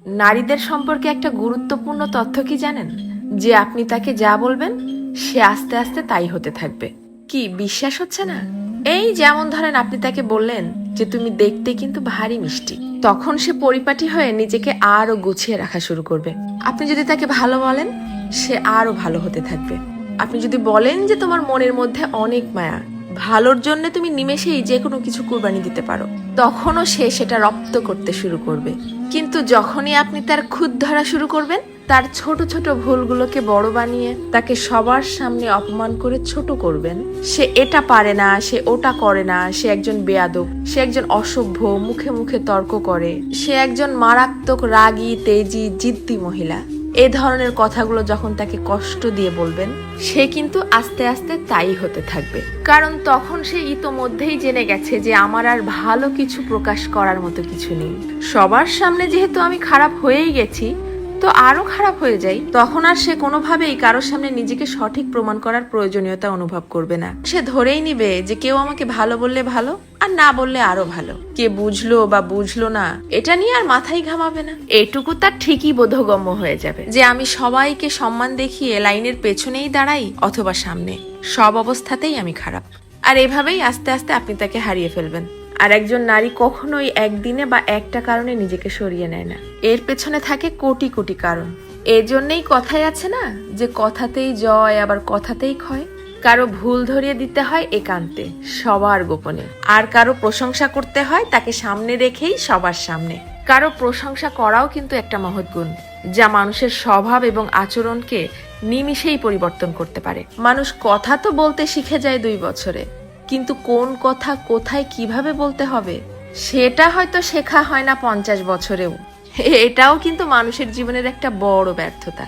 নারীদের সম্পর্কে একটা গুরুত্বপূর্ণ তথ্য কি জানেন? যে আপনি তাকে যা বলবেন সে আস্তে আস্তে তাই হতে থাকবে। কি বিশ্বাস হচ্ছে না? এই যেমন ধরেন আপনি তাকে বললেন যে তুমি দেখতে কিন্তু ভারী মিষ্টি, তখন সে পরিপাটি হয়ে নিজেকে আরো গুছিয়ে রাখা শুরু করবে। আপনি যদি তাকে ভালো বলেন সে আরো ভালো হতে থাকবে। আপনি যদি বলেন যে তোমার মনের মধ্যে অনেক মায়া, ভালোর জন্য তুমি নিমেষেই যে কোনো কিছু কুরবানি দিতে পারো, তখনও সে সেটা রপ্ত করতে শুরু করবে। কিন্তু যখনই আপনি তার খুঁত ধরা শুরু করবেন, তার ছোট ছোট ভুলগুলোকে বড় বানিয়ে তাকে সবার সামনে অপমান করে ছোট করবেন, সে এটা পারে না, সে ওটা করে না, সে একজন বেয়াদব, সে একজন অসভ্য, মুখে মুখে তর্ক করে, সে একজন মারাত্মক রাগী তেজি জিদ্দি মহিলা, এ ধরনের কথাগুলো যখন তাকে কষ্ট দিয়ে বলবেন, সে কিন্তু আস্তে আস্তে তাই হতে থাকবে। কারণ তখন সে ইতোমধ্যেই জেনে গেছে যে আমার আর ভালো কিছু প্রকাশ করার মতো কিছু নেই। সবার সামনে যেহেতু আমি খারাপ হয়েই গেছি, তো আরো খারাপ হয়ে যাই। তখন আর সে কোনোভাবেই কারোর সামনে নিজেকে সঠিক প্রমাণ করার প্রয়োজনীয়তা অনুভব করবে না। সে ধরেই নিবে যে কেউ আমাকে ভালো বললে ভালো, আর না বললে আরো ভালো। কে বুঝলো বা বুঝলো না এটা নিয়ে আর মাথায় ঘামাবে না। এটুকু তার ঠিকই বোধগম্য হয়ে যাবে যে আমি সবাইকে সম্মান দেখিয়ে লাইনের পেছনেই দাঁড়াই অথবা সামনে, সব অবস্থাতেই আমি খারাপ। আর এভাবেই আস্তে আস্তে আপনি তাকে হারিয়ে ফেলবেন। আর একজন নারী কখনোই একদিনে বা একটা কারণে নিজেকে সরিয়ে নেয় না, এর পেছনে থাকে কোটি কোটি কারণ। এর জন্যই কথাই আছে না যে কথাতেই জয় আবার কথাতেই ক্ষয়। কারো ভুল ধরিয়ে দিতে হয় একান্তে, সবার গোপনে। আর কারো প্রশংসা করতে হয় তাকে সামনে রেখেই সবার সামনে। কারো প্রশংসা করাও কিন্তু একটা মহৎ গুণ, যা মানুষের স্বভাব এবং আচরণকে নিমিষেই পরিবর্তন করতে পারে। মানুষ কথা তো বলতে শিখে যায় 2 বছরে, কিন্তু কোন কথা কোথায় কিভাবে বলতে হবে সেটা হয়তো শেখা হয় না 50 বছরেও। এটাও কিন্তু মানুষের জীবনের একটা বড় ব্যর্থতা।